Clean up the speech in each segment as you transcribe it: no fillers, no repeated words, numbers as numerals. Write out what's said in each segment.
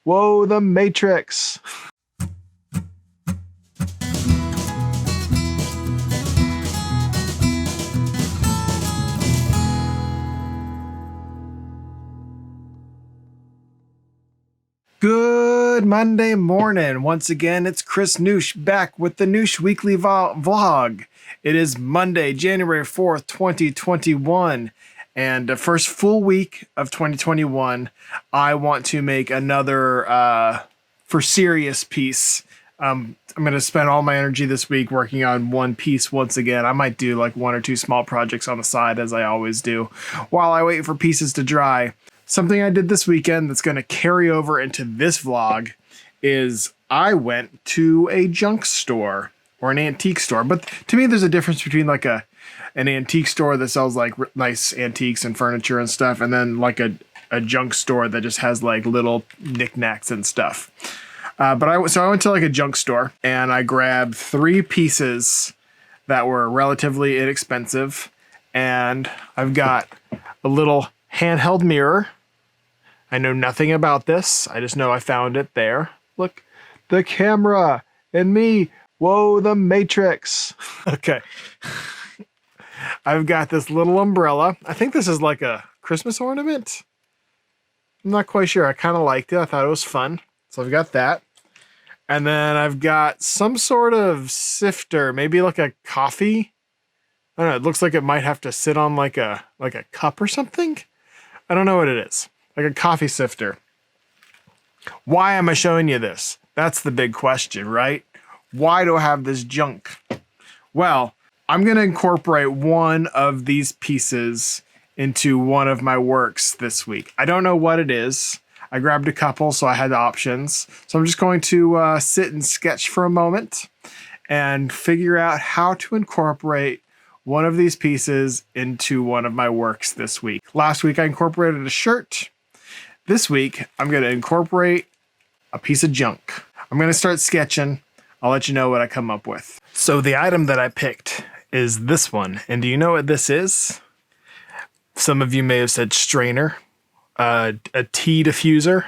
Whoa, the Matrix. Good Monday morning. Once again, it's Chris Noosh back with the Noosh Weekly Vlog. It is Monday, January 4th, 2021. And the first full week of 2021, I want to make another for serious piece. I'm going to spend all my energy this week working on one piece once again. I might do like one or two small projects on the side, as I always do, while I wait for pieces to dry. Something I did this weekend that's going to carry over into this vlog is I went to a junk store or an antique store. But to me, there's a difference between like an antique store that sells like nice antiques and furniture and stuff, and then like a junk store that just has like little knickknacks and stuff. So I went to like a junk store and I grabbed 3 pieces that were relatively inexpensive. And I've got a little handheld mirror. I know nothing about this. I just know I found it there. Look, the camera and me. Whoa, the Matrix. Okay. I've got this little umbrella. I think this is like a Christmas ornament. I'm not quite sure. I kind of liked it. I thought it was fun. So I've got that. And then I've got some sort of sifter, maybe like a coffee. I don't know. It looks like it might have to sit on like a cup or something. I don't know what it is. Like a coffee sifter. Why am I showing you this? That's the big question, right? Why do I have this junk? Well, I'm going to incorporate one of these pieces into one of my works this week. I don't know what it is. I grabbed a couple, so I had options. So I'm just going to sit and sketch for a moment and figure out how to incorporate one of these pieces into one of my works this week. Last week I incorporated a shirt. This week I'm going to incorporate a piece of junk. I'm going to start sketching. I'll let you know what I come up with. So the item that I picked is this one. And do you know what this is? Some of you may have said strainer, a tea diffuser.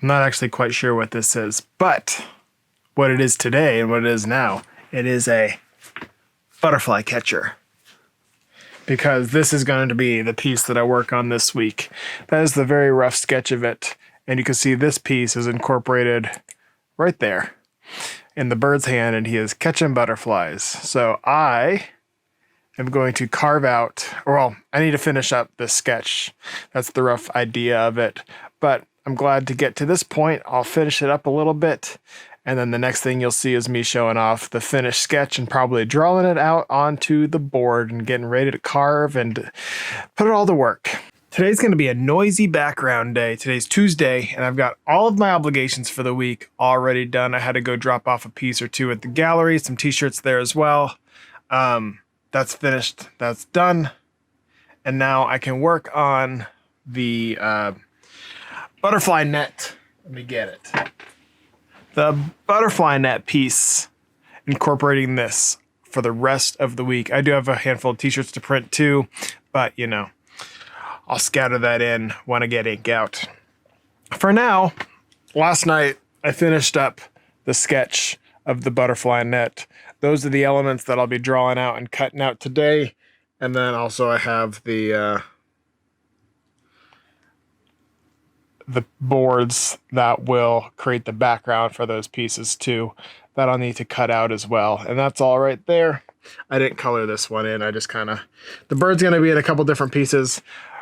I'm not actually quite sure what this is, but what it is today and what it is now, it is a butterfly catcher. Because this is going to be the piece that I work on this week. That is the very rough sketch of it. And you can see this piece is incorporated right there in the bird's hand, and he is catching butterflies. So I am going to carve out, well, I need to finish up this sketch. That's the rough idea of it. But I'm glad to get to this point. I'll finish it up a little bit. And then the next thing you'll see is me showing off the finished sketch and probably drawing it out onto the board and getting ready to carve and put it all to work. Today's going to be a noisy background day. Today's Tuesday, and I've got all of my obligations for the week already done. I had to go drop off a piece or two at the gallery, some t-shirts there as well. That's finished. That's done. And now I can work on the butterfly net. Let me get it. The butterfly net piece, incorporating this for the rest of the week. I do have a handful of t-shirts to print too, but you know, I'll scatter that in when I get ink out. For now, last night I finished up the sketch of the butterfly net. Those are the elements that I'll be drawing out and cutting out today. And then also I have the boards that will create the background for those pieces too, that I'll need to cut out as well. And that's all right there. I didn't color this one in. I just the bird's going to be in a couple different pieces.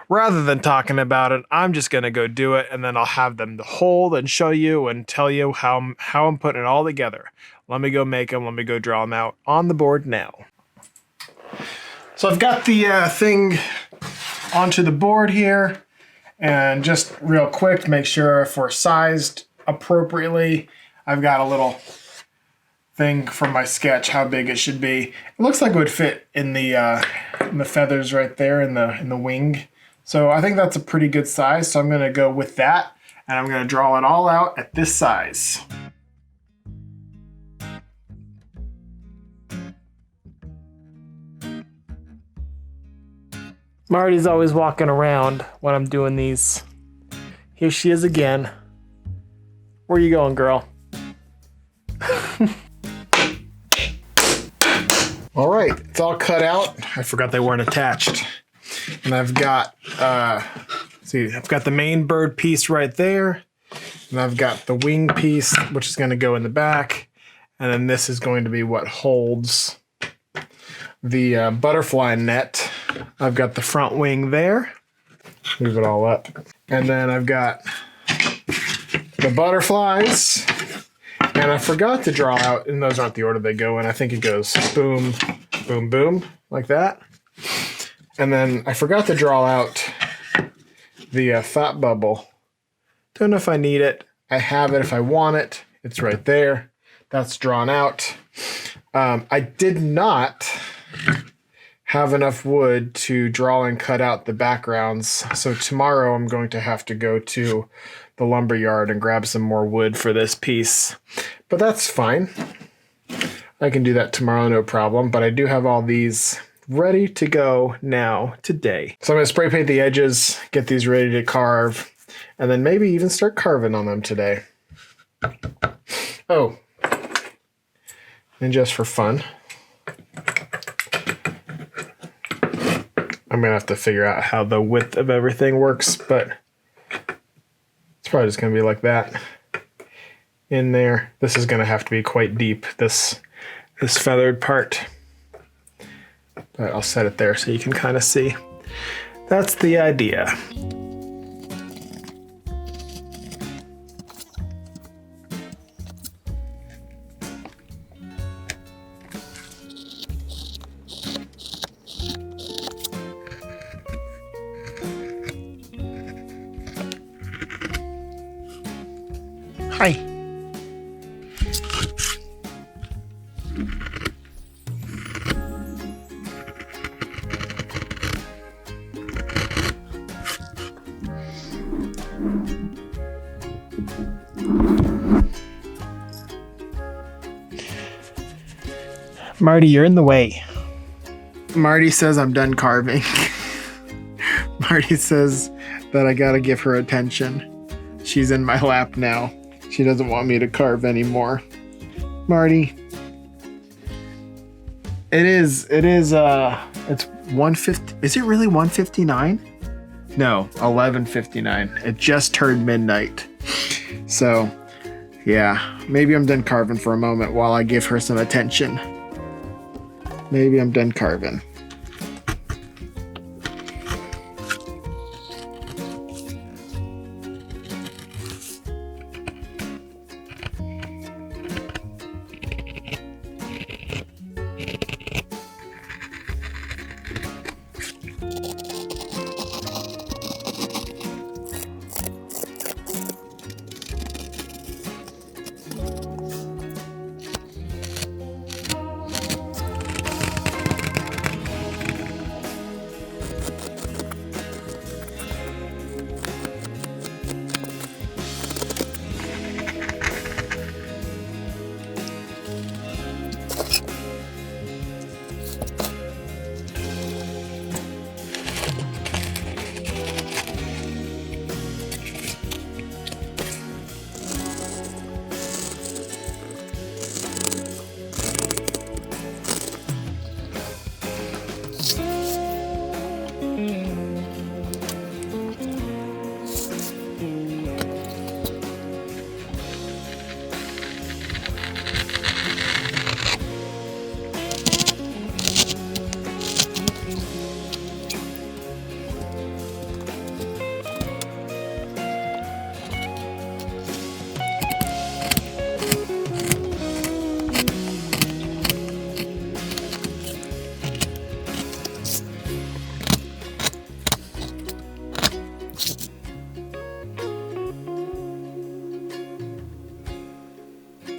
Rather than talking about it, I'm just going to go do it, and then I'll have them to hold and show you and tell you how I'm putting it all together. Let me go make them. Let me go draw them out on the board now. So I've got the thing onto the board here. And just real quick, make sure if we're sized appropriately, I've got a little thing for my sketch, how big it should be. It looks like it would fit in the feathers right there in the wing. So I think that's a pretty good size. So I'm going to go with that, and I'm going to draw it all out at this size. Marty's always walking around when I'm doing these. Here she is again. Where you going, girl? All right, it's all cut out. I forgot they weren't attached. And I've got, I've got the main bird piece right there. And I've got the wing piece, which is going to go in the back. And then this is going to be what holds the butterfly net. I've got the front wing there. Move it all up. And then I've got the butterflies. And I forgot to draw out, and those aren't the order they go in. I think it goes boom, boom, boom, like that. And then I forgot to draw out the thought bubble. Don't know if I need it. I have it if I want it. It's right there. That's drawn out. I did not have enough wood to draw and cut out the backgrounds. So tomorrow I'm going to have to go to the lumber yard and grab some more wood for this piece. But that's fine. I can do that tomorrow, no problem. But I do have all these ready to go now, today. So I'm going to spray paint the edges, get these ready to carve, and then maybe even start carving on them today. Oh, and just for fun, I'm going to have to figure out how the width of everything works, but it's probably just going to be like that in there. This is going to have to be quite deep, this feathered part. But I'll set it there so you can kind of see. That's the idea. Hi. Marty, you're in the way. Marty says I'm done carving. Marty says that I gotta give her attention. She's in my lap now. She doesn't want me to carve anymore. Marty. It's 1:50. Is it really 1:59? No, 11:59. It just turned midnight. So, yeah, maybe I'm done carving for a moment while I give her some attention. Maybe I'm done carving.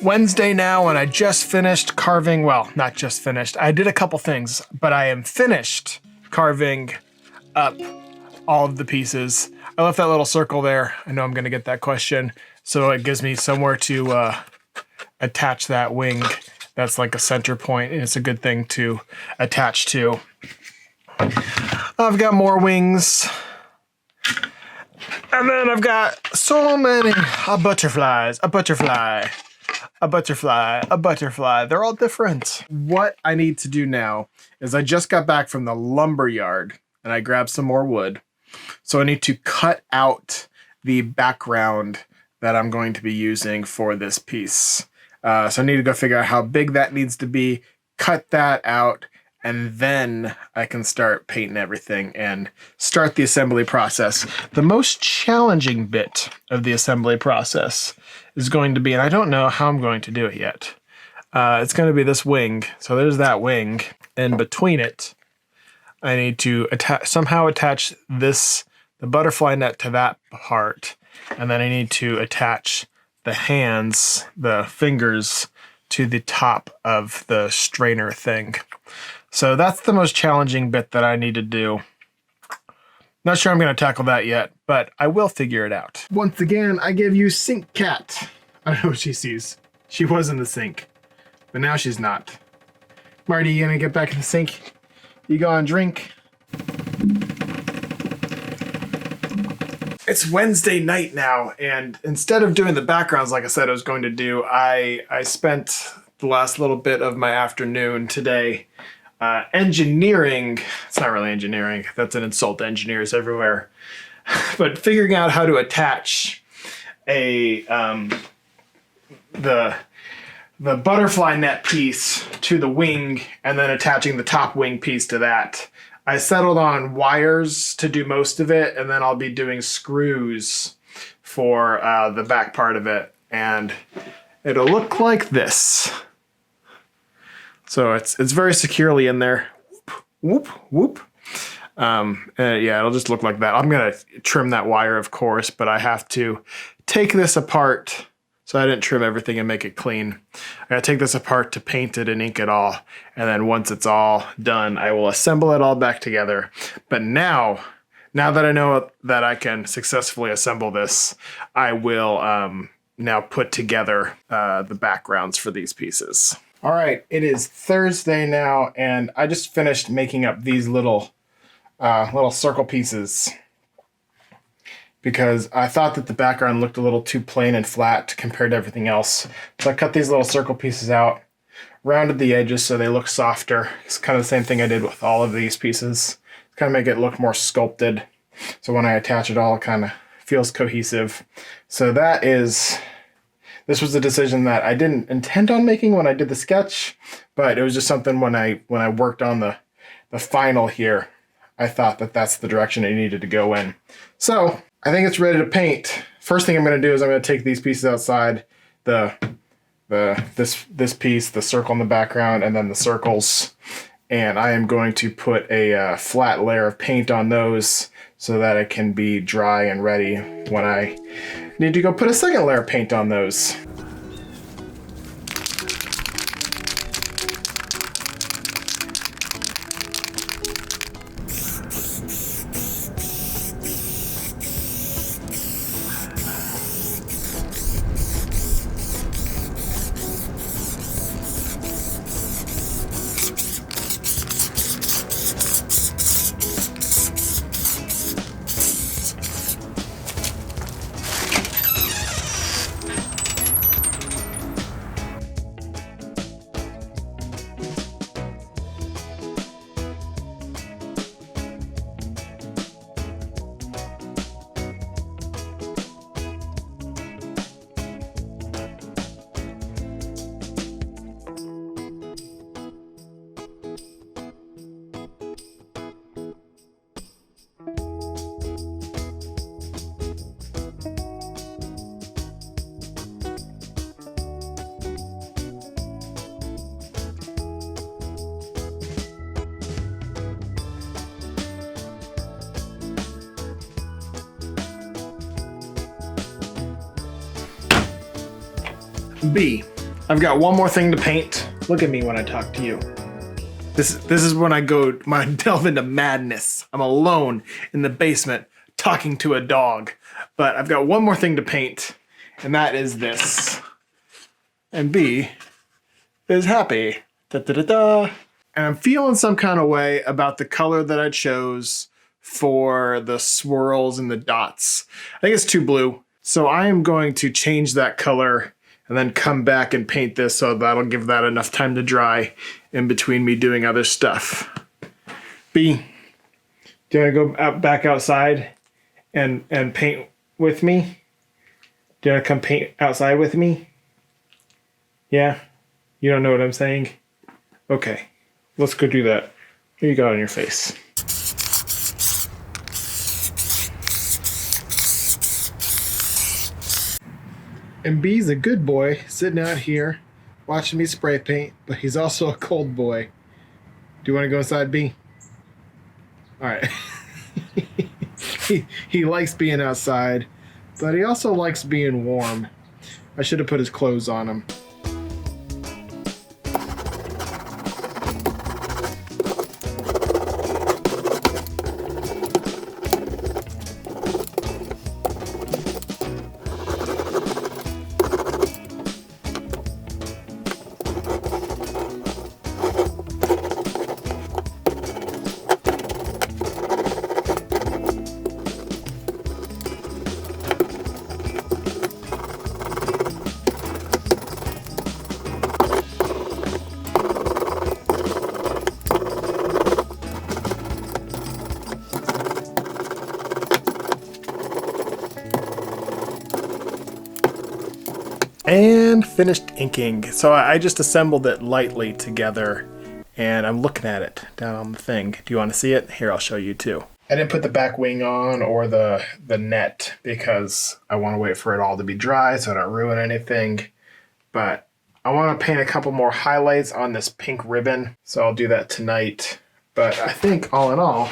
Wednesday now, and I just finished carving. Well, not just finished. I did a couple things, but I am finished carving up all of the pieces. I left that little circle there. I know I'm going to get that question, so it gives me somewhere to attach that wing. That's like a center point, and it's a good thing to attach to. I've got more wings. And then I've got so many butterflies, a butterfly, a butterfly, a butterfly. They're all different. What I need to do now is I just got back from the lumber yard and I grabbed some more wood. So I need to cut out the background that I'm going to be using for this piece. So I need to go figure out how big that needs to be, cut that out, and then I can start painting everything and start the assembly process. The most challenging bit of the assembly process is going to be, and I don't know how I'm going to do it yet, it's going to be this wing. So there's that wing, and between it, I need to somehow attach the butterfly net to that part, and then I need to attach the hands, the fingers, to the top of the strainer thing. So that's the most challenging bit that I need to do. Not sure I'm going to tackle that yet, but I will figure it out. Once again, I give you Sink Cat. I don't know what she sees. She was in the sink, but now she's not. Marty, you gonna get back in the sink? You go and drink? It's Wednesday night now, and instead of doing the backgrounds like I said I was going to do, I spent the last little bit of my afternoon today engineering. It's not really engineering, that's an insult to engineers everywhere, but figuring out how to attach the butterfly net piece to the wing and then attaching the top wing piece to that. I settled on wires to do most of it, and then I'll be doing screws for the back part of it, and it'll look like this. So it's very securely in there. Whoop, whoop. Yeah, it'll just look like that. I'm gonna trim that wire, of course, but I have to take this apart. So I didn't trim everything and make it clean. I gotta take this apart to paint it and ink it all. And then once it's all done, I will assemble it all back together. But now that I know that I can successfully assemble this, I will now put together the backgrounds for these pieces. All right, it is Thursday now, and I just finished making up these little circle pieces, because I thought that the background looked a little too plain and flat compared to everything else. So I cut these little circle pieces out, rounded the edges so they look softer. It's kind of the same thing I did with all of these pieces. Kind of make it look more sculpted. So when I attach it all, it kind of feels cohesive. So this was a decision that I didn't intend on making when I did the sketch, but it was just something when I worked on the final here, I thought that that's the direction it needed to go in. So I think it's ready to paint. First thing I'm going to do is I'm going to take these pieces outside, this piece, the circle in the background, and then the circles, and I am going to put a flat layer of paint on those so that it can be dry and ready when I need to go put a second layer of paint on those. B, I've got one more thing to paint. Look at me when I talk to you. This is when I delve into madness. I'm alone in the basement talking to a dog. But I've got one more thing to paint, and that is this. And B is happy. Da, da, da, da. And I'm feeling some kind of way about the color that I chose for the swirls and the dots. I think it's too blue. So I am going to change that color and then come back and paint this, so that'll give that enough time to dry in between me doing other stuff. B, do you want to go back outside and paint with me? Do you want to come paint outside with me? Yeah? You don't know what I'm saying? Okay, let's go do that. What do you got on your face? And B's a good boy, sitting out here, watching me spray paint, but he's also a cold boy. Do you want to go inside, B? All right. he likes being outside, but he also likes being warm. I should have put his clothes on him. And finished inking. So I just assembled it lightly together, and I'm looking at it down on the thing. Do you want to see it? Here, I'll show you too. I didn't put the back wing on or the net because I want to wait for it all to be dry so I don't ruin anything. But I want to paint a couple more highlights on this pink ribbon, so I'll do that tonight. But I think all in all,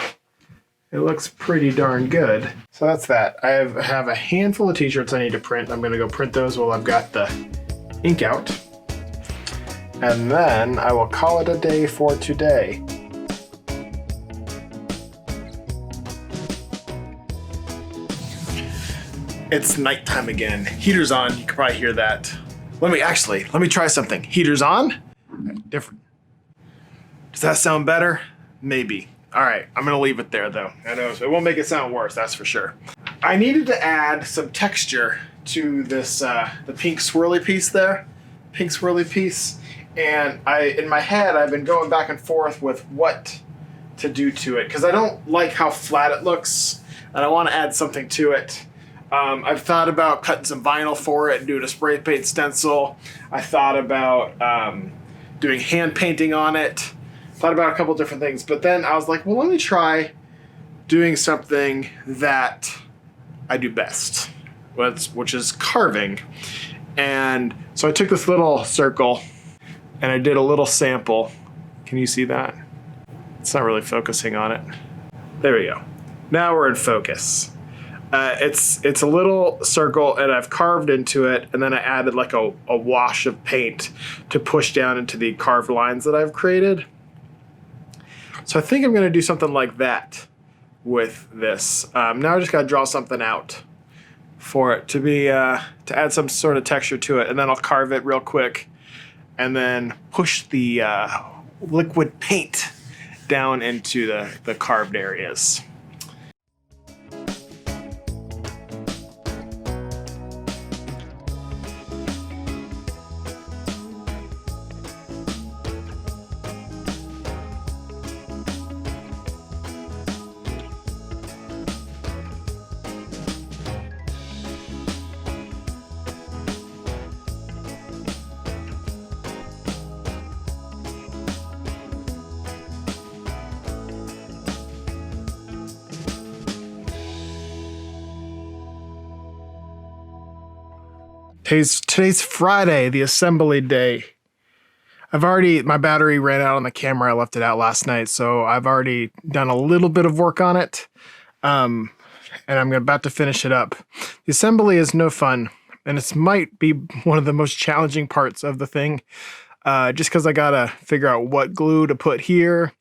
it looks pretty darn good. So that's that. I have a handful of t-shirts I need to print. I'm gonna go print those while I've got the ink out. And then I will call it a day for today. It's nighttime again. Heater's on, you can probably hear that. Let me try something. Heater's on? Different. Does that sound better? Maybe. All right, I'm gonna leave it there though. I know it won't make it sound worse, that's for sure. I needed to add some texture to this, the pink swirly piece there. Pink swirly piece. And in my head, I've been going back and forth with what to do to it, because I don't like how flat it looks, and I want to add something to it. I've thought about cutting some vinyl for it and doing a spray paint stencil. I thought about doing hand painting on it. Thought about a couple different things, but then I was like, well, let me try doing something that I do best, which is carving. And so I took this little circle and I did a little sample. Can you see that? It's not really focusing on it. There we go. Now we're in focus. It's a little circle, and I've carved into it, and then I added like a wash of paint to push down into the carved lines that I've created. So I think I'm going to do something like that with this. Now I just got to draw something out for it to be to add some sort of texture to it, and then I'll carve it real quick and then push the liquid paint down into the carved areas. Today's Friday, the assembly day. My battery ran out on the camera. I left it out last night, so I've already done a little bit of work on it. And I'm about to finish it up. The assembly is no fun, and it might be one of the most challenging parts of the thing, just because I gotta figure out what glue to put here,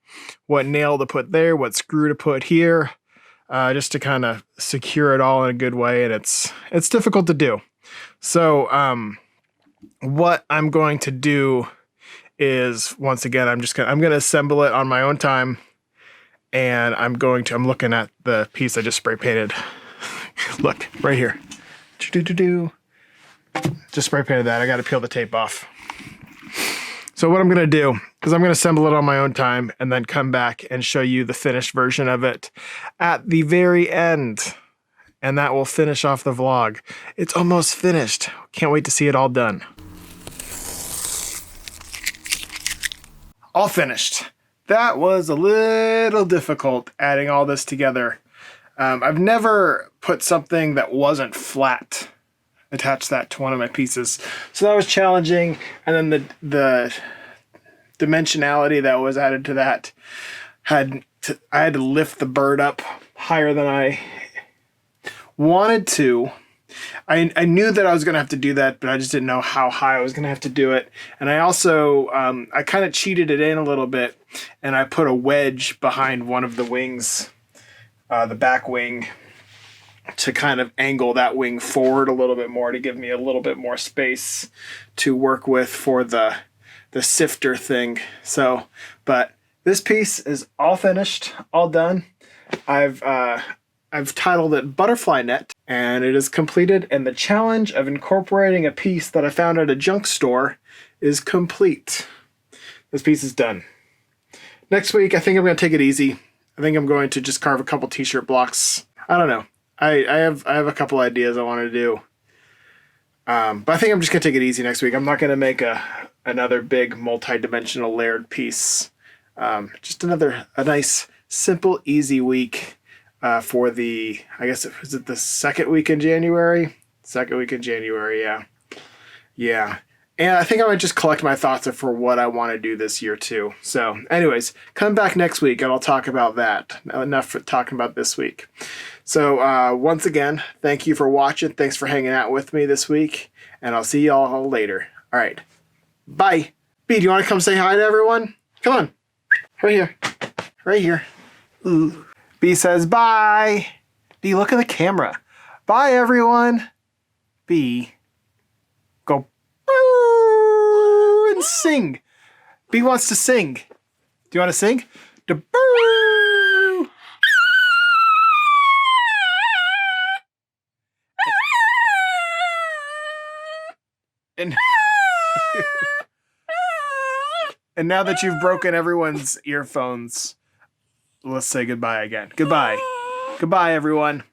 what nail to put there, what screw to put here, just to kind of secure it all in a good way, and it's difficult to do. So what I'm going to do is, once again, I'm going to assemble it on my own time, And I'm looking at the piece I just spray painted. Look, right here. Just spray painted that. I got to peel the tape off. So what I'm going to do is I'm going to assemble it on my own time and then come back and show you the finished version of it at the very end. And that will finish off the vlog. It's almost finished. Can't wait to see it all done. All finished. That was a little difficult adding all this together. I've never put something that wasn't flat, attached that to one of my pieces. So that was challenging. And then the dimensionality that was added to that, I had to lift the bird up higher than I wanted to. I knew that I was going to have to do that, but I just didn't know how high I was going to have to do it. And I also, I kind of cheated it in a little bit, and I put a wedge behind one of the wings, the back wing, to kind of angle that wing forward a little bit more to give me a little bit more space to work with for the sifter thing. So, but this piece is all finished, all done. I've titled it Butterfly Net, and it is completed, and the challenge of incorporating a piece that I found at a junk store is complete. This piece is done. Next week, I think I'm going to take it easy. I think I'm going to just carve a couple t-shirt blocks. I don't know. I have a couple ideas I want to do. But I think I'm just going to take it easy next week. I'm not going to make another big multi-dimensional layered piece. Just a nice, simple, easy week. For the, I guess, is it the second week in January? Second week in January, yeah. Yeah. And I think I might just collect my thoughts for what I want to do this year, too. So, anyways, come back next week and I'll talk about that. Enough for talking about this week. So, once again, thank you for watching. Thanks for hanging out with me this week. And I'll see y'all later. All right. Bye. B, do you want to come say hi to everyone? Come on. Right here. Right here. Ooh. B says bye. B, look at the camera. Bye, everyone. B, go and sing. B wants to sing. Do you want to sing? And and now that you've broken everyone's earphones, let's say goodbye again. Goodbye. Goodbye, everyone.